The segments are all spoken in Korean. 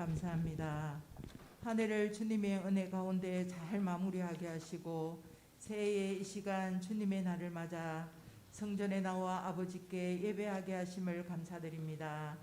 감사합니다. 한 해를 주님의 은혜 가운데 잘 마무리하게 하시고 새해의 이 시간 주님의 날을 맞아 성전에 나와 아버지께 예배하게 하심을 감사드립니다.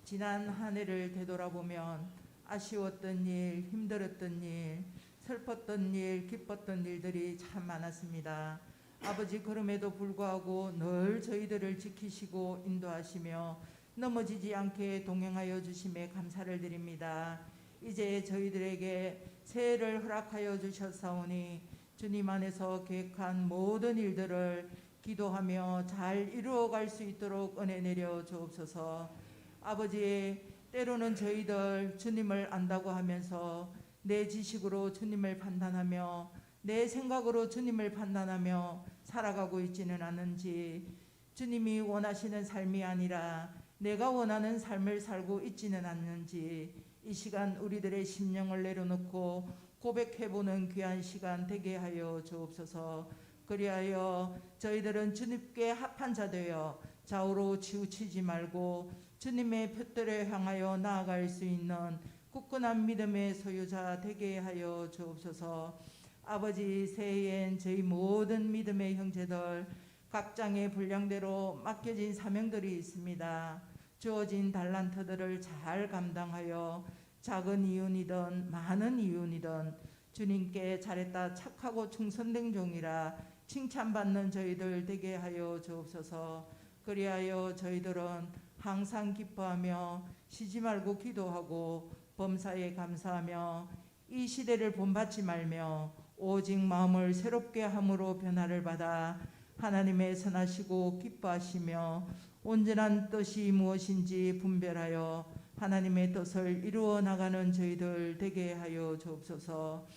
지난 한 해를 되돌아보면 아쉬웠던 일, 힘들었던 일, 슬펐던 일, 기뻤던 일들이 참 많았습니다. 아버지, 그럼에도 불구하고 늘 저희들을 지키시고 인도하시며 넘어지지 않게 동행하여 주심에 감사를 드립니다. 이제 저희들에게 새해를 허락하여 주셨사오니 주님 안에서 계획한 모든 일들을 기도하며 잘 이루어갈 수 있도록 은혜 내려 주옵소서. 아버지, 때로는 저희들 주님을 안다고 하면서 내 지식으로 주님을 판단하며 내 생각으로 주님을 판단하며 살아가고 있지는 않은지, 주님이 원하시는 삶이 아니라 내가 원하는 삶을 살고 있지는 않는지 이 시간 우리들의 심령을 내려놓고 고백해보는 귀한 시간 되게 하여 주옵소서. 그리하여 저희들은 주님께 합한 자 되어 좌우로 치우치지 말고 주님의 표대를 향하여 나아갈 수 있는 굳건한 믿음의 소유자 되게 하여 주옵소서. 아버지, 새해엔 저희 모든 믿음의 형제들 각장의 분량대로 맡겨진 사명들이 있습니다. 주어진 달란트들을 잘 감당하여 작은 이윤이든 많은 이윤이든 주님께 잘했다, 착하고 충성된 종이라 칭찬받는 저희들 되게 하여 주옵소서. 그리하여 저희들은 항상 기뻐하며 쉬지 말고 기도하고 범사에 감사하며 이 시대를 본받지 말며 오직 마음을 새롭게 함으로 변화를 받아 하나님의 선하시고 기뻐하시며 온전한 뜻이 무엇인지 분별하여 하나님의 뜻을 이루어 나가는 저희들 되게 하여 주옵소서.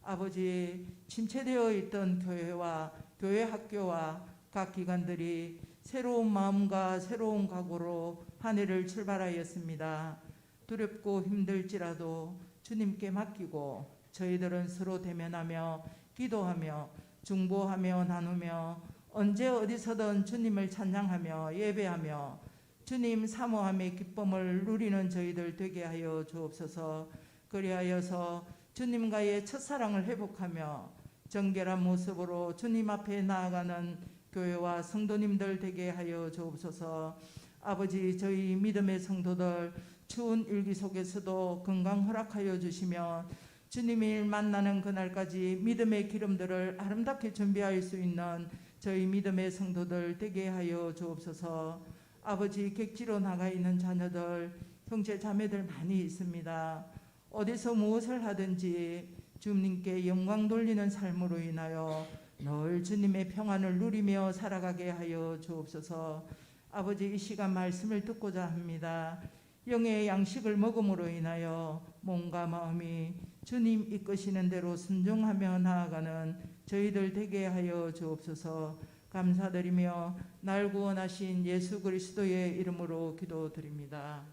아버지, 침체되어 있던 교회와 교회 학교와 각 기관들이 새로운 마음과 새로운 각오로 한 해를 출발하였습니다. 두렵고 힘들지라도 주님께 맡기고 저희들은 서로 대면하며 기도하며 중보하며 나누며 언제 어디서든 주님을 찬양하며 예배하며 주님 사모함의 기쁨을 누리는 저희들 되게 하여 주옵소서. 그리하여서 주님과의 첫사랑을 회복하며 정결한 모습으로 주님 앞에 나아가는 교회와 성도님들 되게 하여 주옵소서. 아버지, 저희 믿음의 성도들 추운 일기 속에서도 건강 허락하여 주시며 주님을 만나는 그날까지 믿음의 기름들을 아름답게 준비할 수 있는 저희 믿음의 성도들 되게 하여 주옵소서. 아버지, 객지로 나가 있는 자녀들, 형제 자매들 많이 있습니다. 어디서 무엇을 하든지 주님께 영광 돌리는 삶으로 인하여 늘 주님의 평안을 누리며 살아가게 하여 주옵소서. 아버지, 이 시간 말씀을 듣고자 합니다. 영의 양식을 먹음으로 인하여 몸과 마음이 주님 이끄시는 대로 순종하며 나아가는 저희들 되게 하여 주옵소서. 감사드리며 날 구원하신 예수 그리스도의 이름으로 기도드립니다.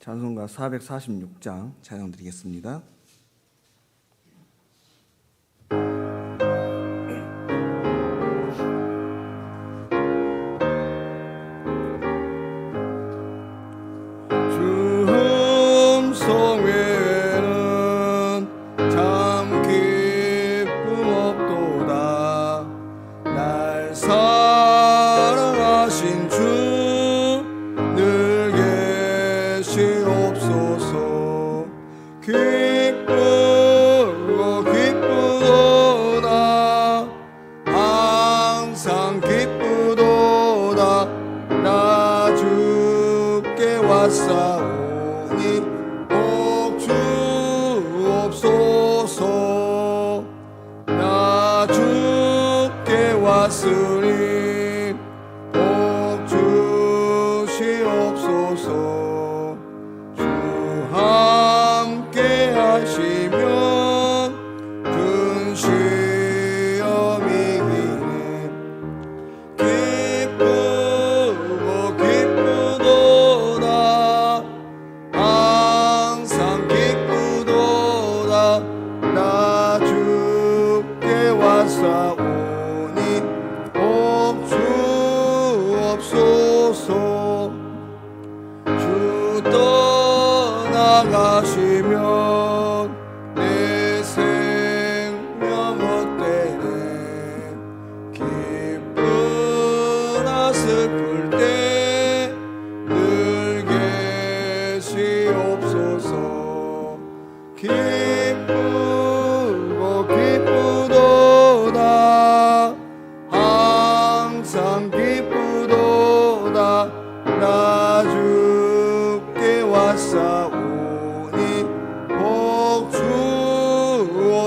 찬송가 446장 찬양 드리겠습니다. 왔사오니 복 주옵소서. 나 주께 왔으니 복 주시옵소서.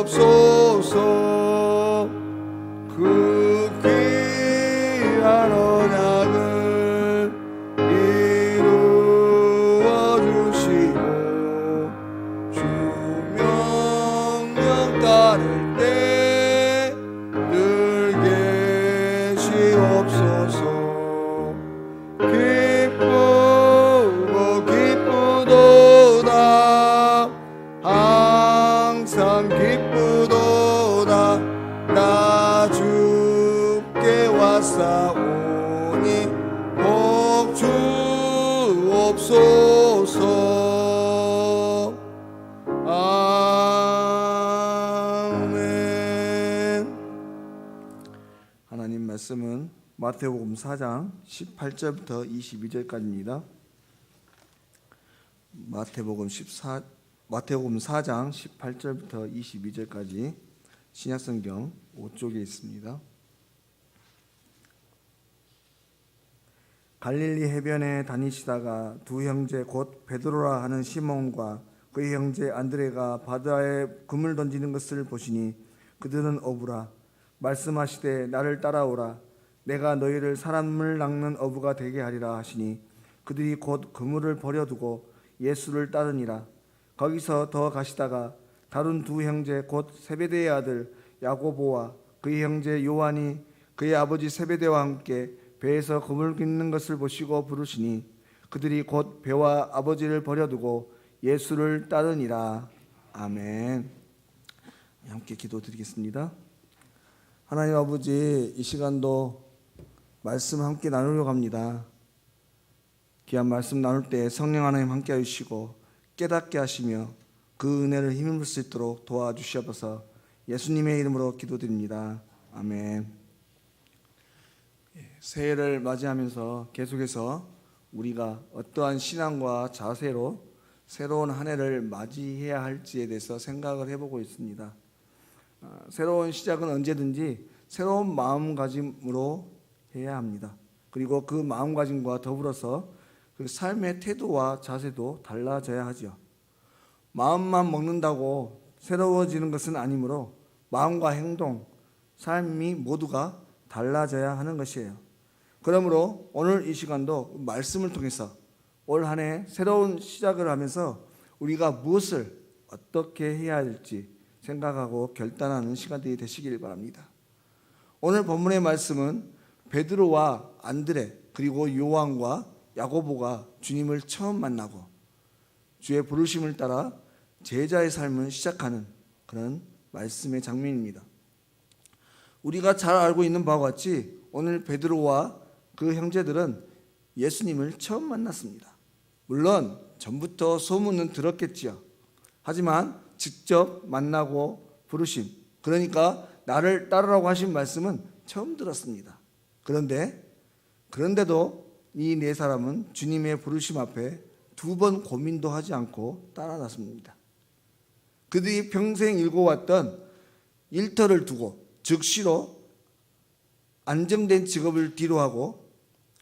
주시옵소서. 그 귀한 언약을 이루어 주시고 주 명령 따를 때 늘 계시옵소서. 기쁘고 기쁘도다 항상 기쁘도다 나 주께 왔사오니 복 주옵소서. 아멘. 하나님 말씀은 마태복음 4장 18절부터 22절까지입니다. 마태복음 4장 18절부터 22절까지 신약성경 5쪽에 있습니다. 갈릴리 해변에 다니시다가 두 형제 곧 베드로라 하는 시몬과 그의 형제 안드레가 바다에 금을 던지는 것을 보시니 그들은 어부라. 말씀하시되 나를 따라오라. 내가 너희를 사람을 낚는 어부가 되게 하리라 하시니 그들이 곧 그물을 버려두고 예수를 따르니라. 거기서 더 가시다가 다른 두 형제 곧 세베대의 아들 야고보와 그의 형제 요한이 그의 아버지 세베대와 함께 배에서 그물 깃는 것을 보시고 부르시니 그들이 곧 배와 아버지를 버려두고 예수를 따르니라. 아멘. 함께 기도드리겠습니다. 하나님 아버지, 이 시간도 말씀 함께 나누려고 합니다. 귀한 말씀 나눌 때 성령 하나님 함께 해주시고 깨닫게 하시며 그 은혜를 힘입을 수 있도록 도와주시옵소서. 예수님의 이름으로 기도드립니다. 아멘. 새해를 맞이하면서 계속해서 우리가 어떠한 신앙과 자세로 새로운 한 해를 맞이해야 할지에 대해서 생각을 해보고 있습니다. 새로운 시작은 언제든지 새로운 마음가짐으로 해야 합니다. 그리고 그 마음가짐과 더불어서 그 삶의 태도와 자세도 달라져야 하죠. 마음만 먹는다고 새로워지는 것은 아니므로 마음과 행동, 삶이 모두가 달라져야 하는 것이에요. 그러므로 오늘 이 시간도 말씀을 통해서 올 한 해 새로운 시작을 하면서 우리가 무엇을 어떻게 해야 할지 생각하고 결단하는 시간들이 되시길 바랍니다. 오늘 본문의 말씀은 베드로와 안드레 그리고 요한과 야고보가 주님을 처음 만나고 주의 부르심을 따라 제자의 삶을 시작하는 그런 말씀의 장면입니다. 우리가 잘 알고 있는 바와 같이 오늘 베드로와 그 형제들은 예수님을 처음 만났습니다. 물론 전부터 소문은 들었겠지요. 하지만 직접 만나고 부르심, 그러니까 나를 따르라고 하신 말씀은 처음 들었습니다. 그런데도 이 네 사람은 주님의 부르심 앞에 두 번 고민도 하지 않고 따라 나섭니다. 그들이 평생 일궈왔던 일터를 두고 즉시로 안정된 직업을 뒤로하고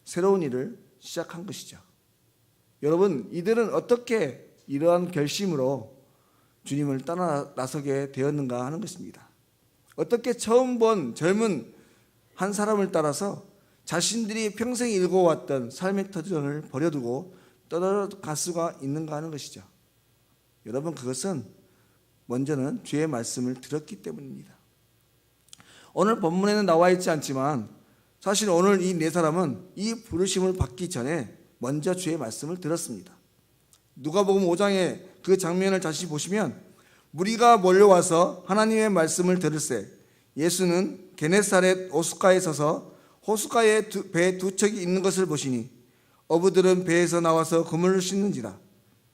새로운 일을 시작한 것이죠. 여러분, 이들은 어떻게 이러한 결심으로 주님을 따라 나서게 되었는가 하는 것입니다. 어떻게 처음 본 젊은 한 사람을 따라서 자신들이 평생 일궈왔던 삶의 터전을 버려두고 떠나갈 수가 있는가 하는 것이죠. 여러분, 그것은 먼저는 주의 말씀을 들었기 때문입니다. 오늘 본문에는 나와 있지 않지만 사실 오늘 이 네 사람은 이 부르심을 받기 전에 먼저 주의 말씀을 들었습니다. 누가복음 5장의 그 장면을 다시 보시면 무리가 몰려와서 하나님의 말씀을 들을새 예수는 게네사렛 호숫가에 서서 호숫가에 배 두 척이 있는 것을 보시니 어부들은 배에서 나와서 그물을 씻는지라.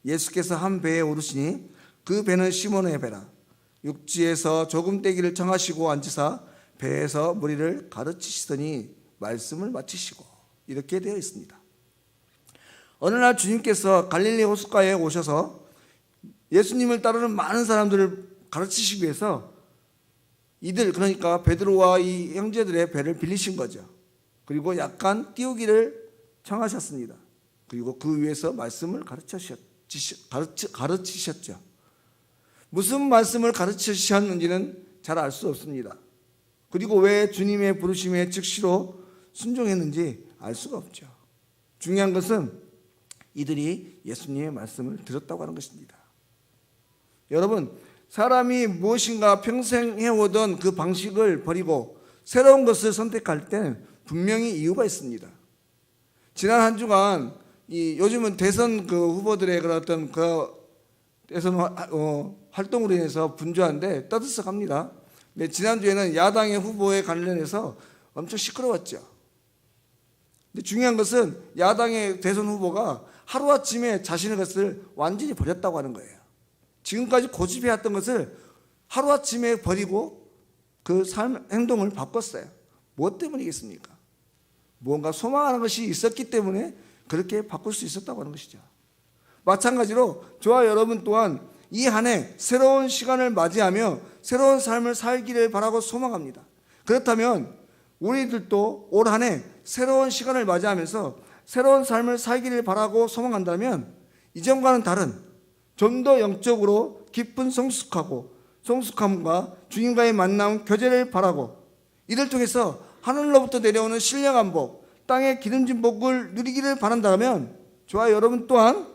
예수께서 한 배에 오르시니 그 배는 시몬의 배라. 육지에서 조금 떼기를 청하시고 앉으사 배에서 무리를 가르치시더니 말씀을 마치시고, 이렇게 되어 있습니다. 어느 날 주님께서 갈릴리 호숫가에 오셔서 예수님을 따르는 많은 사람들을 가르치시기 위해서 이들, 그러니까 베드로와 이 형제들의 배를 빌리신 거죠. 그리고 약간 띄우기를 청하셨습니다. 그리고 그 위에서 말씀을 가르치셨죠. 무슨 말씀을 가르치셨는지는 잘 알 수 없습니다. 그리고 왜 주님의 부르심에 즉시로 순종했는지 알 수가 없죠. 중요한 것은 이들이 예수님의 말씀을 들었다고 하는 것입니다. 여러분, 사람이 무엇인가 평생 해오던 그 방식을 버리고 새로운 것을 선택할 때는 분명히 이유가 있습니다. 지난 한 주간 요즘은 대선 후보들의 그런 어떤 대선 활동으로 인해서 분주한데 떠들썩합니다. 근데 지난주에는 야당의 후보에 관련해서 엄청 시끄러웠죠. 근데 중요한 것은 야당의 대선 후보가 하루아침에 자신의 것을 완전히 버렸다고 하는 거예요. 지금까지 고집해왔던 것을 하루아침에 버리고 그 행동을 바꿨어요. 무엇 때문이겠습니까? 무언가 소망하는 것이 있었기 때문에 그렇게 바꿀 수 있었다고 하는 것이죠. 마찬가지로 저와 여러분 또한 이 한 해 새로운 시간을 맞이하며 새로운 삶을 살기를 바라고 소망합니다. 그렇다면 우리들도 올 한 해 새로운 시간을 맞이하면서 새로운 삶을 살기를 바라고 소망한다면 이전과는 다른 좀 더 영적으로 깊은 성숙함과 주님과의 만남, 교제를 바라고 이를 통해서 하늘로부터 내려오는 신령한 복, 땅에 기름진 복을 누리기를 바란다면 저와 여러분 또한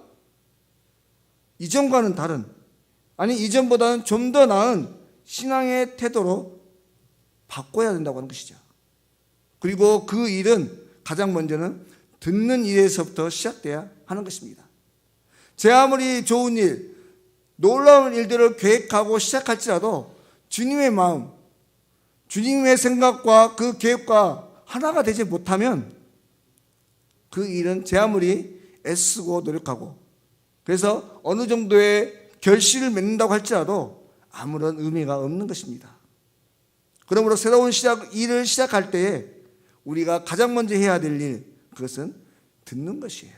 이전과는 다른, 아니 이전보다는 좀 더 나은 신앙의 태도로 바꿔야 된다고 하는 것이죠. 그리고 그 일은 가장 먼저는 듣는 일에서부터 시작돼야 하는 것입니다. 제 아무리 좋은 일, 놀라운 일들을 계획하고 시작할지라도 주님의 마음, 주님의 생각과 그 계획과 하나가 되지 못하면 그 일은 제 아무리 애쓰고 노력하고 그래서 어느 정도의 결실을 맺는다고 할지라도 아무런 의미가 없는 것입니다. 그러므로 새로운 일을 시작할 때에 우리가 가장 먼저 해야 될 일, 그것은 듣는 것이에요.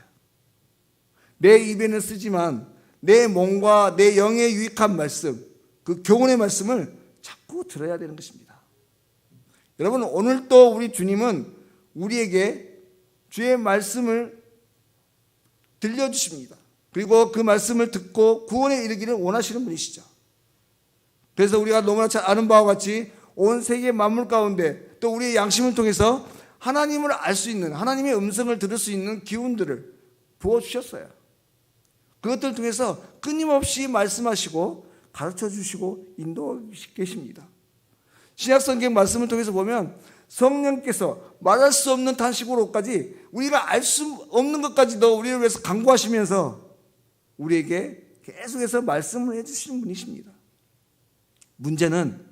내 입에는 쓰지만 내 몸과 내 영에 유익한 말씀, 그 교훈의 말씀을 자꾸 들어야 되는 것입니다. 여러분, 오늘도 우리 주님은 우리에게 주의 말씀을 들려주십니다. 그리고 그 말씀을 듣고 구원에 이르기를 원하시는 분이시죠. 그래서 우리가 너무나 잘 아는 바와 같이 온 세계 만물 가운데 또 우리의 양심을 통해서 하나님을 알 수 있는, 하나님의 음성을 들을 수 있는 기운들을 부어주셨어요. 그것들을 통해서 끊임없이 말씀하시고 가르쳐 주시고 인도하고 계십니다. 신약성경 말씀을 통해서 보면 성령께서 말할 수 없는 탄식으로까지 우리가 알 수 없는 것까지도 우리를 위해서 간구하시면서 우리에게 계속해서 말씀을 해주시는 분이십니다. 문제는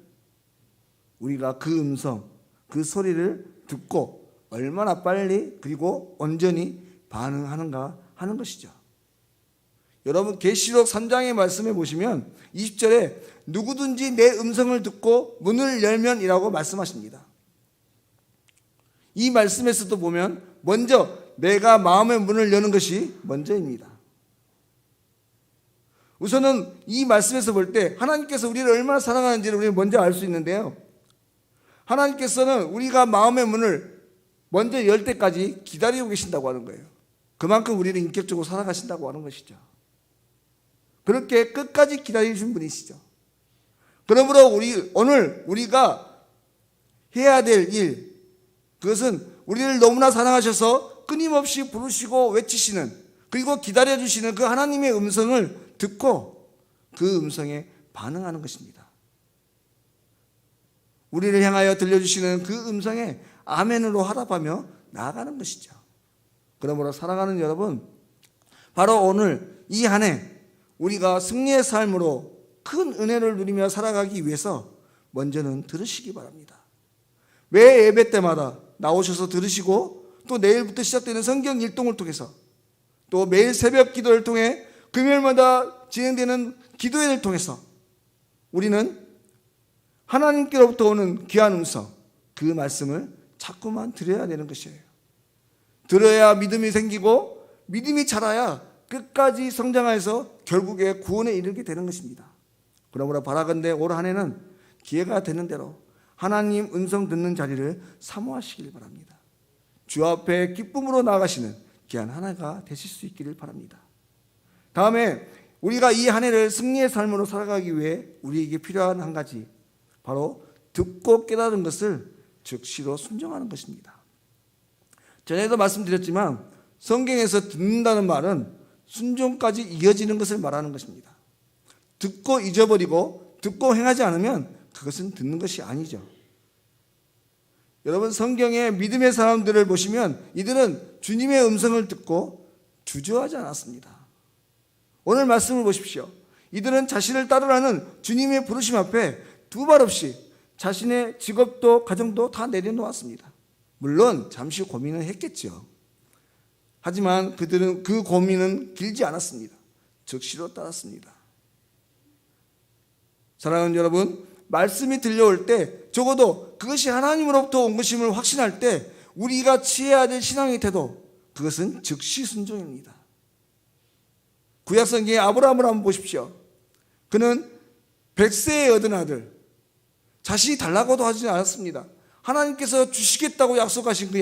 우리가 그 음성, 그 소리를 듣고 얼마나 빨리 그리고 온전히 반응하는가 하는 것이죠. 여러분, 계시록 3장의 말씀에 보시면 20절에 누구든지 내 음성을 듣고 문을 열면이라고 말씀하십니다. 이 말씀에서도 보면 먼저 내가 마음의 문을 여는 것이 먼저입니다. 우선은 이 말씀에서 볼 때 하나님께서 우리를 얼마나 사랑하는지를 우리는 먼저 알 수 있는데요. 하나님께서는 우리가 마음의 문을 먼저 열 때까지 기다리고 계신다고 하는 거예요. 그만큼 우리를 인격적으로 사랑하신다고 하는 것이죠. 그렇게 끝까지 기다리신 분이시죠. 그러므로 오늘 우리가 해야 될 일, 그것은 우리를 너무나 사랑하셔서 끊임없이 부르시고 외치시는, 그리고 기다려주시는 그 하나님의 음성을 듣고 그 음성에 반응하는 것입니다. 우리를 향하여 들려주시는 그 음성에 아멘으로 화답하며 나아가는 것이죠. 그러므로 사랑하는 여러분, 바로 오늘 이 한 해 우리가 승리의 삶으로 큰 은혜를 누리며 살아가기 위해서 먼저는 들으시기 바랍니다. 매 예배 때마다 나오셔서 들으시고 또 내일부터 시작되는 성경 일동을 통해서 또 매일 새벽 기도를 통해 금요일마다 진행되는 기도회를 통해서 우리는 하나님께로부터 오는 귀한 음성, 그 말씀을 자꾸만 들어야 되는 것이에요. 들어야 믿음이 생기고 믿음이 자라야 끝까지 성장해서 결국에 구원에 이르게 되는 것입니다. 그러므로 바라건대 올 한 해는 기회가 되는 대로 하나님 음성 듣는 자리를 사모하시길 바랍니다. 주 앞에 기쁨으로 나아가시는 귀한 하나가 되실 수 있기를 바랍니다. 다음에 우리가 이 한 해를 승리의 삶으로 살아가기 위해 우리에게 필요한 한 가지, 바로 듣고 깨달은 것을 즉시로 순종하는 것입니다. 전에도 말씀드렸지만 성경에서 듣는다는 말은 순종까지 이어지는 것을 말하는 것입니다. 듣고 잊어버리고 듣고 행하지 않으면 그것은 듣는 것이 아니죠. 여러분, 성경의 믿음의 사람들을 보시면 이들은 주님의 음성을 듣고 주저하지 않았습니다. 오늘 말씀을 보십시오. 이들은 자신을 따르라는 주님의 부르심 앞에 두 발 없이 자신의 직업도 가정도 다 내려놓았습니다. 물론 잠시 고민을 했겠죠. 하지만 그들은 그 고민은 길지 않았습니다. 즉시로 따랐습니다. 사랑하는 여러분, 말씀이 들려올 때 적어도 그것이 하나님으로부터 온 것임을 확신할 때 우리가 취해야 될 신앙의 태도, 그것은 즉시 순종입니다. 구약성경의 아브라함을 한번 보십시오. 그는 100세에 얻은 아들, 자신이 달라고도 하지 않았습니다. 하나님께서 주시겠다고 약속하신 그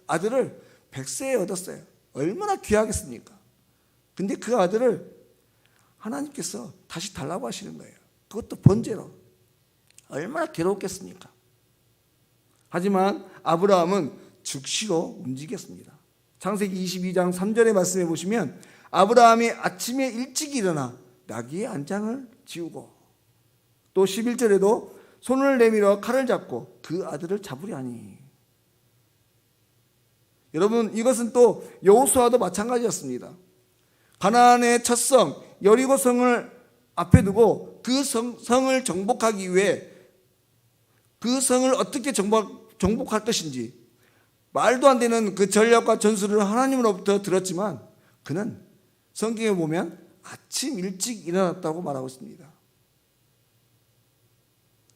아들을 100세에 얻었어요. 얼마나 귀하겠습니까? 근데 그 아들을 하나님께서 다시 달라고 하시는 거예요. 그것도 번제로. 얼마나 괴로웠겠습니까? 하지만 아브라함은 즉시로 움직였습니다. 창세기 22장 3절의 말씀에 보시면 아브라함이 아침에 일찍 일어나 나귀의 안장을 지우고, 또 11절에도 손을 내밀어 칼을 잡고 그 아들을 잡으려 하니. 여러분, 이것은 또 여호수아도 마찬가지였습니다. 가나안의 첫 성 여리고 성을 앞에 두고 그 성을 정복하기 위해 그 성을 어떻게 정복할 것인지 말도 안 되는 그 전략과 전술을 하나님으로부터 들었지만 그는 성경에 보면 아침 일찍 일어났다고 말하고 있습니다.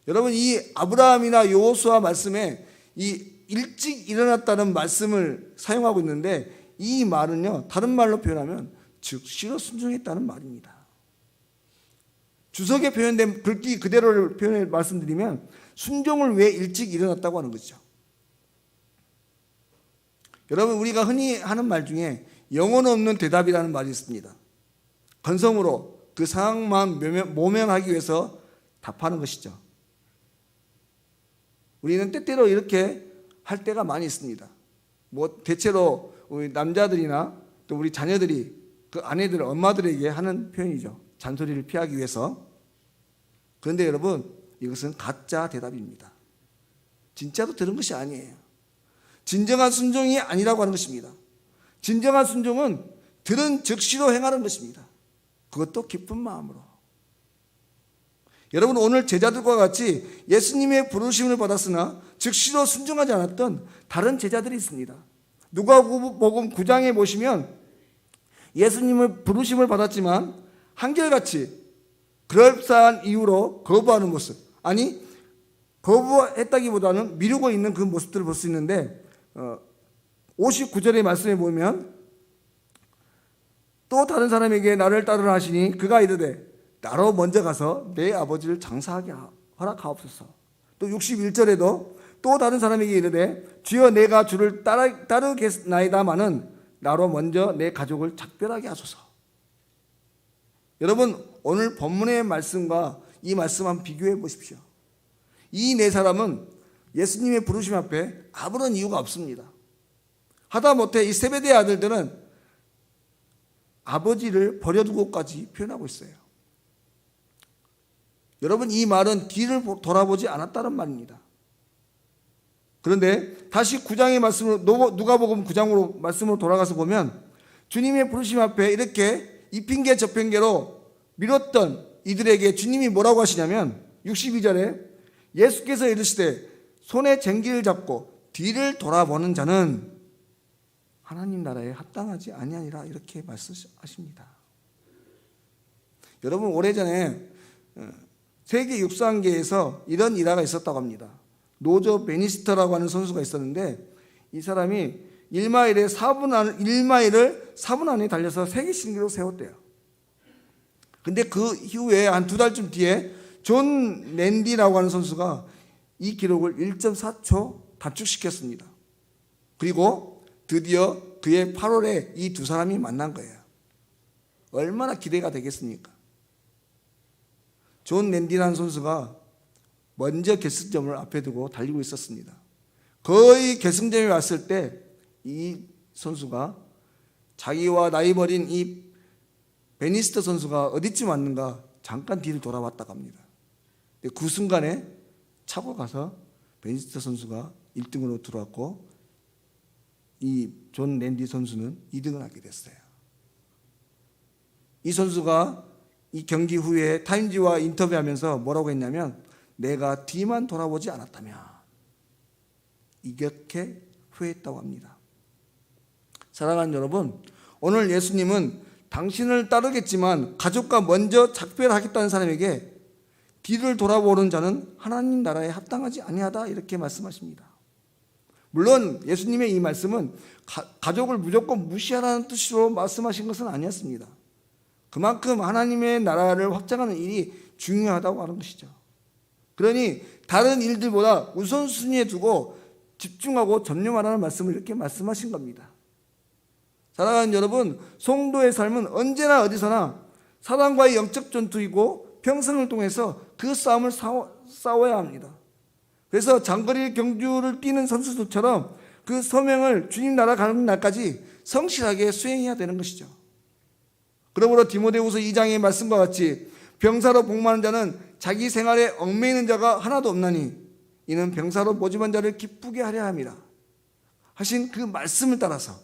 여러분, 이 아브라함이나 여호수아 말씀에 이 일찍 일어났다는 말씀을 사용하고 있는데, 이 말은요, 다른 말로 표현하면 즉시로 순종했다는 말입니다. 주석에 표현된 글귀 그대로를 표현해 말씀드리면 순종을 위해 일찍 일어났다고 하는 거죠. 여러분, 우리가 흔히 하는 말 중에 영혼 없는 대답이라는 말이 있습니다. 건성으로 그 상황만 모면하기 위해서 답하는 것이죠. 우리는 때때로 이렇게 할 때가 많이 있습니다. 대체로 우리 남자들이나 또 우리 자녀들이 그 아내들, 엄마들에게 하는 표현이죠. 잔소리를 피하기 위해서. 그런데 여러분, 이것은 가짜 대답입니다. 진짜로 들은 것이 아니에요. 진정한 순종이 아니라고 하는 것입니다. 진정한 순종은 들은 즉시로 행하는 것입니다. 그것도 기쁜 마음으로. 여러분, 오늘 제자들과 같이 예수님의 부르심을 받았으나 즉시로 순종하지 않았던 다른 제자들이 있습니다. 누가복음 9장에 보시면 예수님의 부르심을 받았지만 한결같이 그럴싸한 이유로 거부하는 모습, 아니 거부했다기보다는 미루고 있는 그 모습들을 볼 수 있는데, 59절의 말씀에 보면 또 다른 사람에게 나를 따르라 하시니 그가 이르되 나로 먼저 가서 내 아버지를 장사하게 허락하옵소서. 또 61절에도 또 다른 사람에게 이르되 주여 내가 주를 따르겠나이다마는 나로 먼저 내 가족을 작별하게 하소서. 여러분, 오늘 본문의 말씀과 이 말씀 한번 비교해 보십시오. 이 네 사람은 예수님의 부르심 앞에 아무런 이유가 없습니다. 하다못해 이 세베대의 아들들은 아버지를 버려두고까지 표현하고 있어요. 여러분, 이 말은 뒤를 돌아보지 않았다는 말입니다. 그런데 다시 9장의 말씀으로, 누가복음 9장으로 말씀으로 돌아가서 보면 주님의 부르심 앞에 이렇게 이 핑계 저 핑계로 미뤘던 이들에게 주님이 뭐라고 하시냐면 62절에 예수께서 이르시되 손에 쟁기를 잡고 뒤를 돌아보는 자는 하나님 나라에 합당하지 아니하니라, 이렇게 말씀하십니다. 여러분, 오래전에 세계 육상계에서 이런 일화가 있었다고 합니다. 로저 베니스터라고 하는 선수가 있었는데 이 사람이 1마일을 4분 안에 달려서 세계 신기록을 세웠대요. 근데 그 이후에 한 2달쯤 뒤에 존 랜디라고 하는 선수가 이 기록을 1.4초 단축시켰습니다. 그리고 드디어 그의 8월에 이 두 사람이 만난 거예요. 얼마나 기대가 되겠습니까? 존 랜디라는 선수가 먼저 결승점을 앞에 두고 달리고 있었습니다. 거의 결승점에 왔을 때 이 선수가 자기와 나이 버린 이 베니스터 선수가 어디쯤 왔는가 잠깐 뒤를 돌아왔다고 합니다. 그 순간에 차고 가서 베니스터 선수가 1등으로 들어왔고 이 존 랜디 선수는 2등을 하게 됐어요. 이 선수가 이 경기 후에 타임지와 인터뷰하면서 뭐라고 했냐면 내가 뒤만 돌아보지 않았다면 이렇게 후회했다고 합니다. 사랑하는 여러분, 오늘 예수님은 당신을 따르겠지만 가족과 먼저 작별하겠다는 사람에게 뒤를 돌아보는 자는 하나님 나라에 합당하지 아니하다 이렇게 말씀하십니다. 물론 예수님의 이 말씀은 가족을 무조건 무시하라는 뜻으로 말씀하신 것은 아니었습니다. 그만큼 하나님의 나라를 확장하는 일이 중요하다고 하는 것이죠. 그러니 다른 일들보다 우선순위에 두고 집중하고 전념하라는 말씀을 이렇게 말씀하신 겁니다. 사랑하는 여러분, 성도의 삶은 언제나 어디서나 사단과의 영적 전투이고 평생을 통해서 그 싸움을 싸워야 합니다. 그래서 장거리 경주를 뛰는 선수들처럼 그 소명을 주님 나라 가는 날까지 성실하게 수행해야 되는 것이죠. 그러므로 디모데후서 2장의 말씀과 같이 병사로 복무하는 자는 자기 생활에 얽매이는 자가 하나도 없나니 이는 병사로 모집한 자를 기쁘게 하려 함이라 하신 그 말씀을 따라서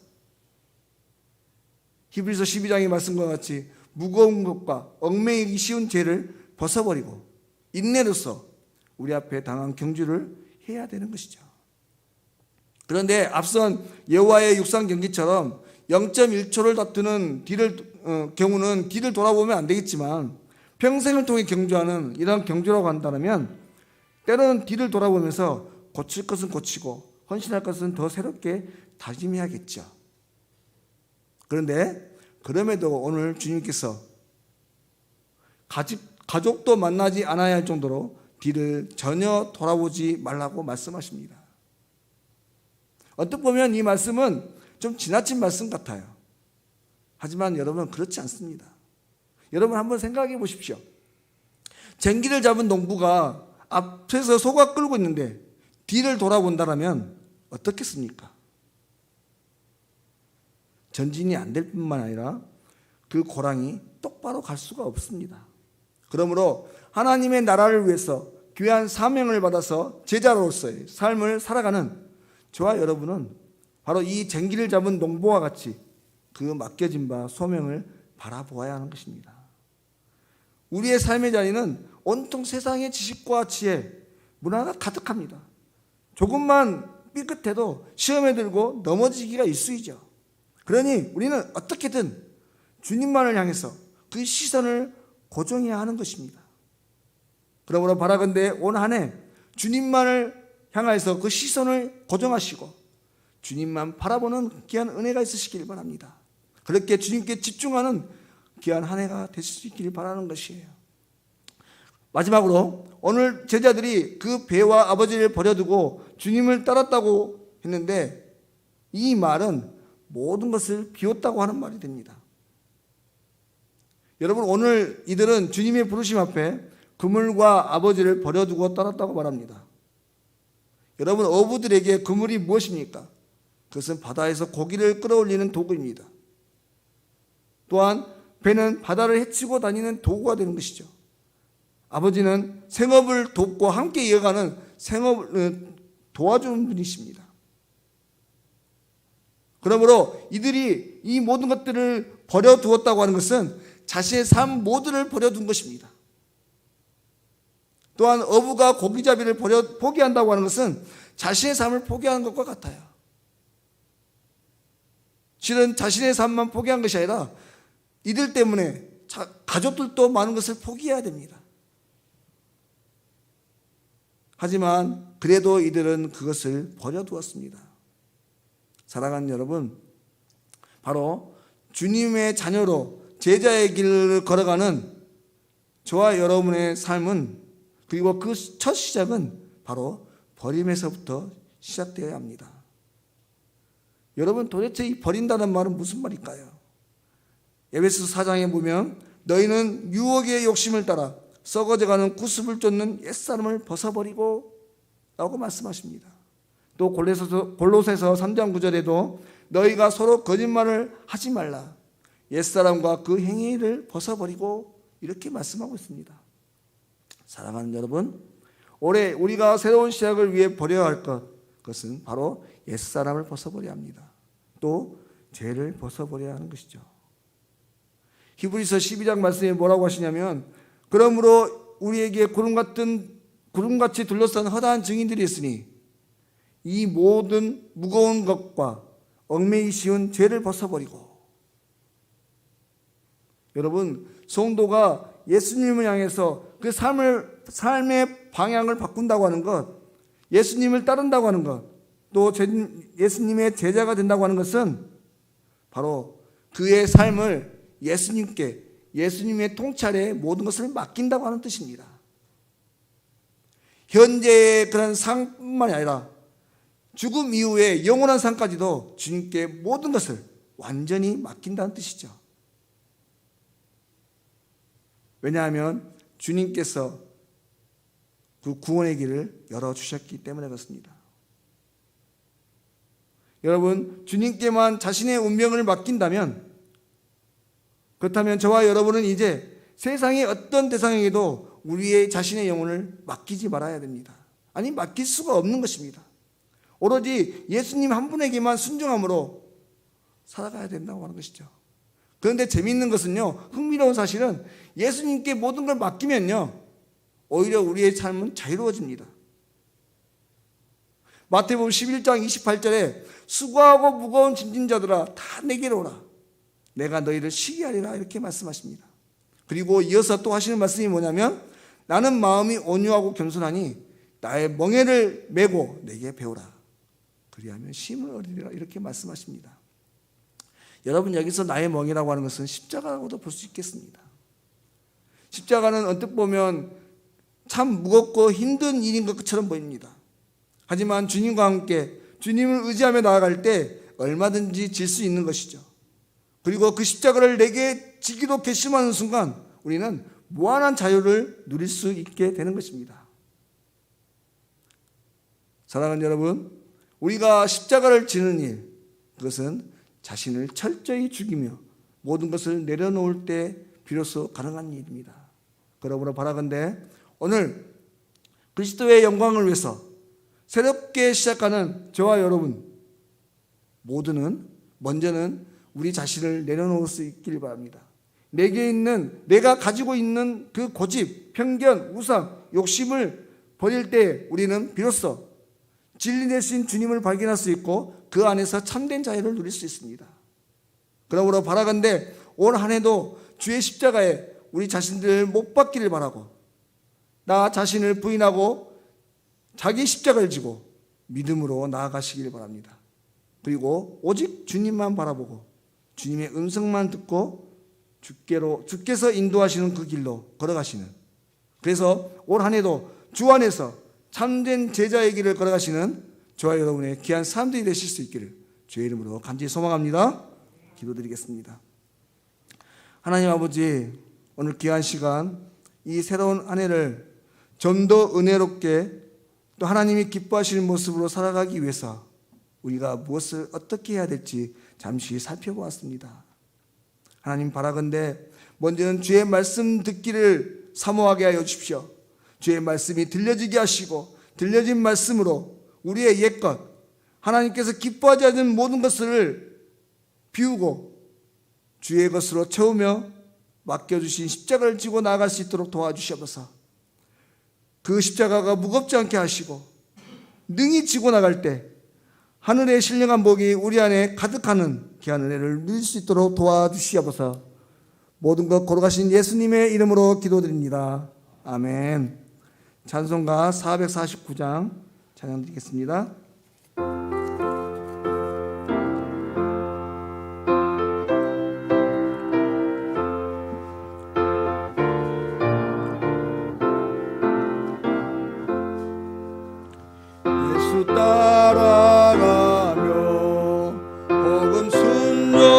히브리서 12장의 말씀과 같이 무거운 것과 얽매이기 쉬운 죄를 벗어버리고 인내로서 우리 앞에 당한 경주를 해야 되는 것이죠. 그런데 앞선 여호와의 육상 경기처럼 0.1초를 다투는 경우는 뒤를 돌아보면 안 되겠지만 평생을 통해 경주하는 이런 경주라고 한다면 때로는 뒤를 돌아보면서 고칠 것은 고치고 헌신할 것은 더 새롭게 다짐해야겠죠. 그런데 그럼에도 오늘 주님께서 가족도 만나지 않아야 할 정도로 뒤를 전혀 돌아보지 말라고 말씀하십니다. 어떻게 보면 이 말씀은 좀 지나친 말씀 같아요. 하지만 여러분 그렇지 않습니다. 여러분 한번 생각해 보십시오. 쟁기를 잡은 농부가 앞에서 소가 끌고 있는데 뒤를 돌아본다면 어떻겠습니까? 전진이 안 될 뿐만 아니라 그 고랑이 똑바로 갈 수가 없습니다. 그러므로 하나님의 나라를 위해서 귀한 사명을 받아서 제자로서의 삶을 살아가는 저와 여러분은 바로 이 쟁기를 잡은 농부와 같이 그 맡겨진 바 소명을 바라보아야 하는 것입니다. 우리의 삶의 자리는 온통 세상의 지식과 지혜, 문화가 가득합니다. 조금만 삐끗해도 시험에 들고 넘어지기가 일쑤이죠. 그러니 우리는 어떻게든 주님만을 향해서 그 시선을 고정해야 하는 것입니다. 그러므로 바라건대 온 한 해 주님만을 향해서 그 시선을 고정하시고 주님만 바라보는 귀한 은혜가 있으시길 바랍니다. 그렇게 주님께 집중하는 귀한 한 해가 되실 수 있기를 바라는 것이에요. 마지막으로 오늘 제자들이 그 배와 아버지를 버려두고 주님을 따랐다고 했는데 이 말은 모든 것을 비웠다고 하는 말이 됩니다. 여러분 오늘 이들은 주님의 부르심 앞에 그물과 아버지를 버려두고 따랐다고 말합니다. 여러분 어부들에게 그물이 무엇입니까? 그것은 바다에서 고기를 끌어올리는 도구입니다. 또한 배는 바다를 헤치고 다니는 도구가 되는 것이죠. 아버지는 생업을 돕고 함께 이어가는 생업을 도와주는 분이십니다. 그러므로 이들이 이 모든 것들을 버려두었다고 하는 것은 자신의 삶 모두를 버려둔 것입니다. 또한 어부가 고기잡이를 포기한다고 하는 것은 자신의 삶을 포기하는 것과 같아요. 실은 자신의 삶만 포기한 것이 아니라 이들 때문에 가족들도 많은 것을 포기해야 됩니다. 하지만 그래도 이들은 그것을 버려두었습니다. 사랑하는 여러분, 바로 주님의 자녀로 제자의 길을 걸어가는 저와 여러분의 삶은 그리고 그 첫 시작은 바로 버림에서부터 시작되어야 합니다. 여러분 도대체 이 버린다는 말은 무슨 말일까요? 에베소서 4장에 보면 너희는 유혹의 욕심을 따라 썩어져가는 구습을 쫓는 옛사람을 벗어버리고 라고 말씀하십니다. 또 골로새서 3장 9절에도 너희가 서로 거짓말을 하지 말라. 옛사람과 그 행위를 벗어버리고 이렇게 말씀하고 있습니다. 사랑하는 여러분, 올해 우리가 새로운 시작을 위해 버려야 할 그것은 바로 옛사람을 벗어버려야 합니다. 또 죄를 벗어버려야 하는 것이죠. 히브리서 12장 말씀에 뭐라고 하시냐면 그러므로 우리에게 구름같이 둘러싼 허다한 증인들이 있으니 이 모든 무거운 것과 얽매이 쉬운 죄를 벗어버리고. 여러분, 성도가 예수님을 향해서 그 삶의 방향을 바꾼다고 하는 것, 예수님을 따른다고 하는 것, 또 예수님의 제자가 된다고 하는 것은 바로 그의 삶을 예수님께, 예수님의 통찰에 모든 것을 맡긴다고 하는 뜻입니다. 현재의 그런 상뿐만이 아니라 죽음 이후에 영원한 상까지도 주님께 모든 것을 완전히 맡긴다는 뜻이죠. 왜냐하면 주님께서 그 구원의 길을 열어주셨기 때문에 그렇습니다. 여러분, 주님께만 자신의 운명을 맡긴다면, 그렇다면 저와 여러분은 이제 세상의 어떤 대상에게도 우리의 자신의 영혼을 맡기지 말아야 됩니다. 아니, 맡길 수가 없는 것입니다. 오로지 예수님 한 분에게만 순종함으로 살아가야 된다고 하는 것이죠. 그런데 재미있는 것은요, 흥미로운 사실은 예수님께 모든 걸 맡기면요, 오히려 우리의 삶은 자유로워집니다. 마태복음 11장 28절에 수고하고 무거운 짐진 자들아 다 내게로 오라. 내가 너희를 쉬게 하리라. 이렇게 말씀하십니다. 그리고 이어서 또 하시는 말씀이 뭐냐면 나는 마음이 온유하고 겸손하니 나의 멍에를 메고 내게 배우라. 그리하면 쉼을 얻으리라. 이렇게 말씀하십니다. 여러분, 여기서 나의 멍이라고 하는 것은 십자가라고도 볼 수 있겠습니다. 십자가는 언뜻 보면 참 무겁고 힘든 일인 것처럼 보입니다. 하지만 주님과 함께 주님을 의지하며 나아갈 때 얼마든지 질 수 있는 것이죠. 그리고 그 십자가를 내게 지기로 결심하는 순간 우리는 무한한 자유를 누릴 수 있게 되는 것입니다. 사랑하는 여러분, 우리가 십자가를 지는 일, 그것은 자신을 철저히 죽이며 모든 것을 내려놓을 때 비로소 가능한 일입니다. 그러므로 바라건대 오늘 그리스도의 영광을 위해서 새롭게 시작하는 저와 여러분 모두는 먼저는 우리 자신을 내려놓을 수 있길 바랍니다. 내가 가지고 있는 그 고집, 편견, 우상, 욕심을 버릴 때 우리는 비로소 진리 되신 주님을 발견할 수 있고 그 안에서 참된 자유를 누릴 수 있습니다. 그러므로 바라건대 올 한 해도 주의 십자가에 우리 자신들을 못 박기를 바라고 나 자신을 부인하고 자기 십자가를 지고 믿음으로 나아가시길 바랍니다. 그리고 오직 주님만 바라보고 주님의 음성만 듣고 주께서 인도하시는 그 길로 걸어가시는, 그래서 올 한 해도 주 안에서 참된 제자의 길을 걸어가시는 저와 여러분의 귀한 사람들이 되실 수 있기를 주의 이름으로 간절히 소망합니다. 기도드리겠습니다. 하나님 아버지, 오늘 귀한 시간 이 새로운 한 해를 좀 더 은혜롭게 또 하나님이 기뻐하시는 모습으로 살아가기 위해서 우리가 무엇을 어떻게 해야 될지 잠시 살펴보았습니다. 하나님 바라건대 먼저는 주의 말씀 듣기를 사모하게 하여 주십시오. 주의 말씀이 들려지게 하시고 들려진 말씀으로 우리의 옛것, 하나님께서 기뻐하지 않는 모든 것을 비우고 주의 것으로 채우며 맡겨주신 십자가를 지고 나아갈 수 있도록 도와주시옵소서. 그 십자가가 무겁지 않게 하시고 능히 지고 나갈 때 하늘의 신령한 복이 우리 안에 가득하는 귀한 은혜를 누릴 수 있도록 도와주시옵소서. 모든 것 걸어가신 예수님의 이름으로 기도드립니다. 아멘. 찬송가 449장 찬양 드리겠습니다. 예수 따라가며 복음 순종하며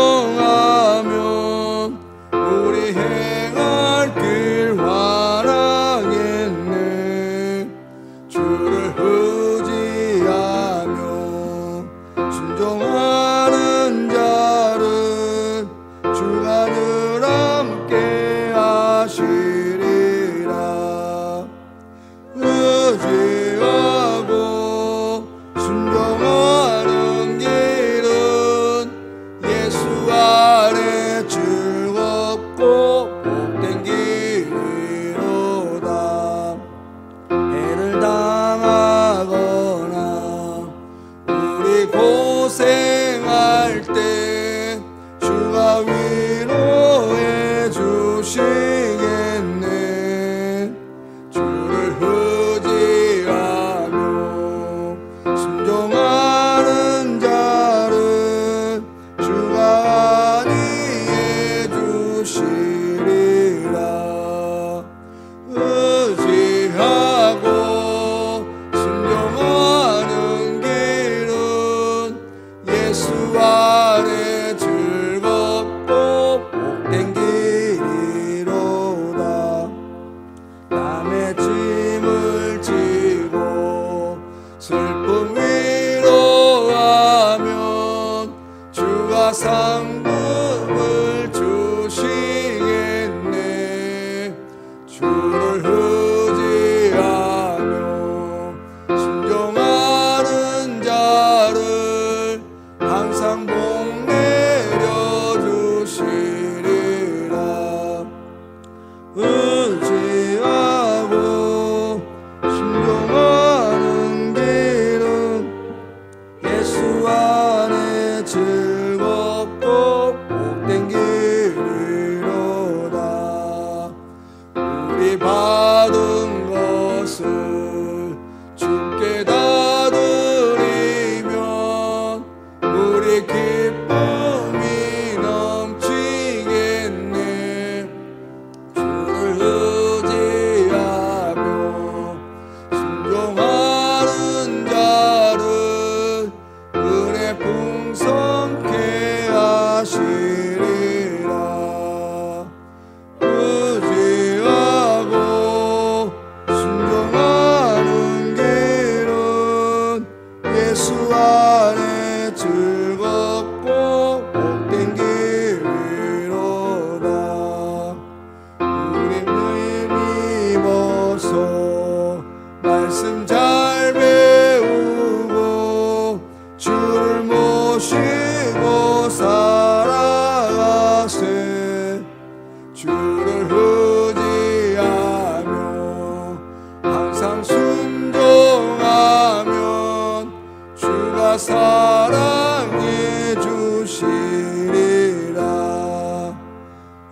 사랑해 주시리라.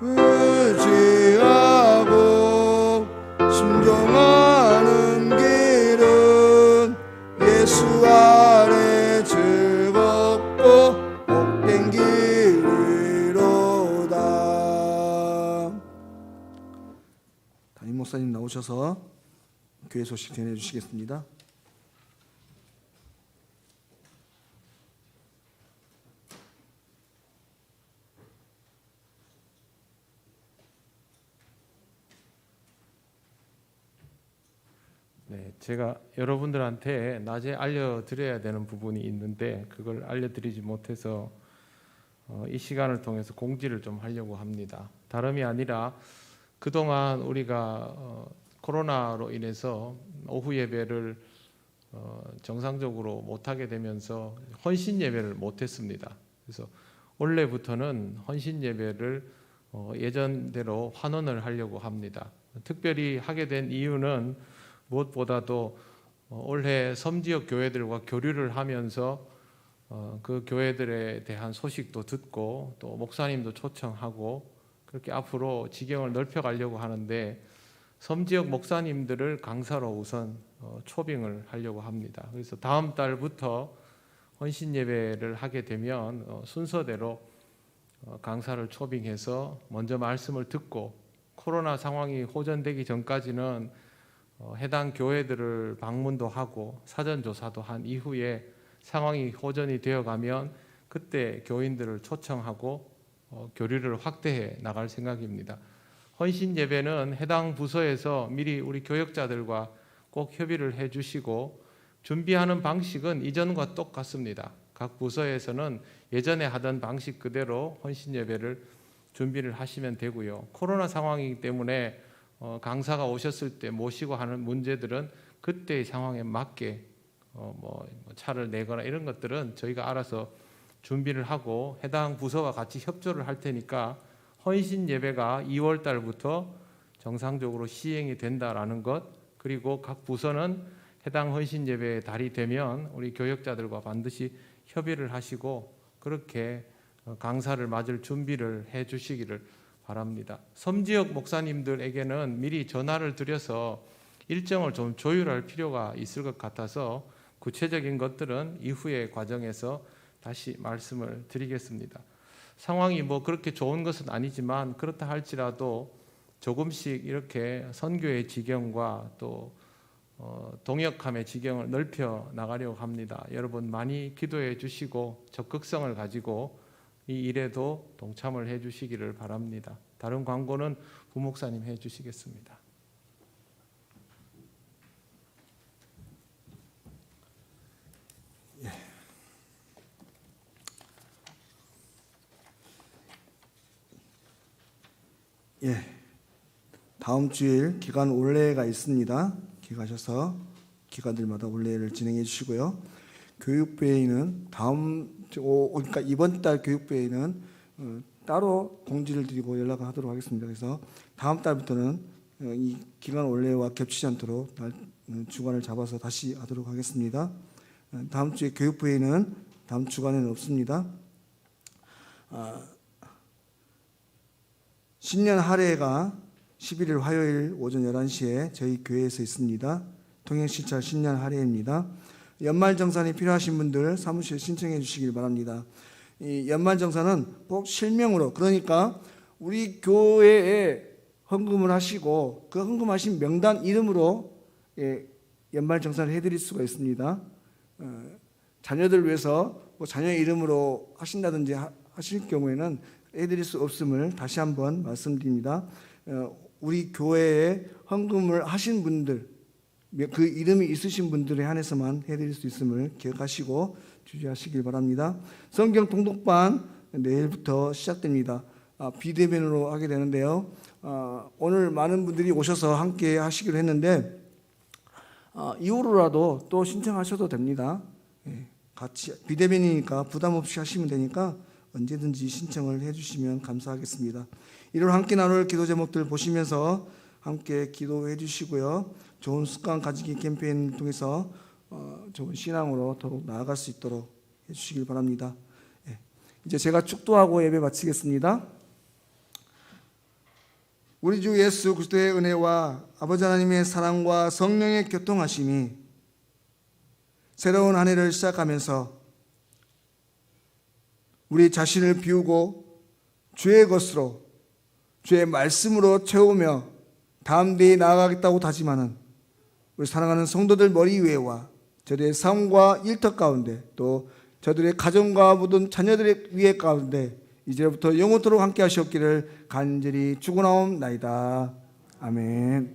의지하고 순종하는 길은 예수 아래 즐겁고 복된 길이로다. 담임 목사님 나오셔서 교회 소식 전해주시겠습니다. 네, 제가 여러분들한테 낮에 알려드려야 되는 부분이 있는데 그걸 알려드리지 못해서 이 시간을 통해서 공지를 좀 하려고 합니다. 다름이 아니라 그동안 우리가 코로나로 인해서 오후 예배를 정상적으로 못하게 되면서 헌신 예배를 못했습니다. 그래서 올해부터는 헌신 예배를 예전대로 환원을 하려고 합니다. 특별히 하게 된 이유는 무엇보다도 올해 섬지역 교회들과 교류를 하면서 그 교회들에 대한 소식도 듣고 또 목사님도 초청하고 그렇게 앞으로 지경을 넓혀가려고 하는데 섬지역 목사님들을 강사로 우선 초빙을 하려고 합니다. 그래서 다음 달부터 헌신 예배를 하게 되면 순서대로 강사를 초빙해서 먼저 말씀을 듣고 코로나 상황이 호전되기 전까지는 해당 교회들을 방문도 하고 사전 조사도 한 이후에 상황이 호전이 되어가면 그때 교인들을 초청하고 교류를 확대해 나갈 생각입니다. 헌신 예배는 해당 부서에서 미리 우리 교역자들과 꼭 협의를 해주시고 준비하는 방식은 이전과 똑같습니다. 각 부서에서는 예전에 하던 방식 그대로 헌신 예배를 준비를 하시면 되고요. 코로나 상황이기 때문에 강사가 오셨을 때 모시고 하는 문제들은 그때의 상황에 맞게 뭐 차를 내거나 이런 것들은 저희가 알아서 준비를 하고 해당 부서와 같이 협조를 할 테니까 헌신 예배가 2월 달부터 정상적으로 시행이 된다라는 것, 그리고 각 부서는 해당 헌신 예배의 달이 되면 우리 교역자들과 반드시 협의를 하시고 그렇게 강사를 맞을 준비를 해 주시기를 바랍니다. 섬지역 목사님들에게는 미리 전화를 드려서 일정을 좀 조율할 필요가 있을 것 같아서 구체적인 것들은 이후의 과정에서 다시 말씀을 드리겠습니다. 상황이 뭐 그렇게 좋은 것은 아니지만 그렇다 할지라도 조금씩 이렇게 선교의 지경과 또 동역함의 지경을 넓혀 나가려고 합니다. 여러분 많이 기도해 주시고 적극성을 가지고 이 일에도 동참을 해 주시기를 바랍니다. 다른 광고는 부목사님 해 주시겠습니다. 예, 다음 주일 기간 올레가 있습니다. 기가셔서 기관들마다 올레를 진행해 주시고요. 교육부회의는 그러니까 이번 달 교육부회의는 따로 공지를 드리고 연락을 하도록 하겠습니다. 그래서 다음 달부터는 이 기간 올레와 겹치지 않도록 주간을 잡아서 다시 하도록 하겠습니다. 다음 주에 교육부회의는 다음 주간에는 없습니다. 신년 할애가 11일 화요일 오전 11시에 저희 교회에서 있습니다. 통행시찰 신년 할애입니다. 연말정산이 필요하신 분들 사무실에 신청해 주시길 바랍니다. 이 연말정산은 꼭 실명으로, 그러니까 우리 교회에 헌금을 하시고 그 헌금하신 명단 이름으로 연말정산을 해드릴 수가 있습니다. 자녀들 위해서 뭐 자녀 이름으로 하신다든지 하실 경우에는 해드릴 수 없음을 다시 한번 말씀드립니다. 우리 교회에 헌금을 하신 분들, 그 이름이 있으신 분들에 한해서만 해드릴 수 있음을 기억하시고 주의하시길 바랍니다. 성경 통독반 내일부터 시작됩니다. 비대면으로 하게 되는데요. 오늘 많은 분들이 오셔서 함께 하시기로 했는데 이후로라도 또 신청하셔도 됩니다. 같이 비대면이니까 부담 없이 하시면 되니까 언제든지 신청을 해주시면 감사하겠습니다. 이를 함께 나눌 기도 제목들 보시면서 함께 기도해 주시고요. 좋은 습관 가지기 캠페인을 통해서 좋은 신앙으로 더욱 나아갈 수 있도록 해주시길 바랍니다. 예. 이제 제가 축도하고 예배 마치겠습니다. 우리 주 예수 그리스도의 은혜와 아버지 하나님의 사랑과 성령의 교통하심이 새로운 한 해를 시작하면서 우리 자신을 비우고 주의 것으로 주의 말씀으로 채우며 다음 대에 나아가겠다고 다짐하는 우리 사랑하는 성도들 머리 위에와 저들의 삶과 일터 가운데 또 저들의 가정과 모든 자녀들의 위에 가운데 이제부터 영원토록 함께 하시옵기를 간절히 축원하옵나이다. 아멘.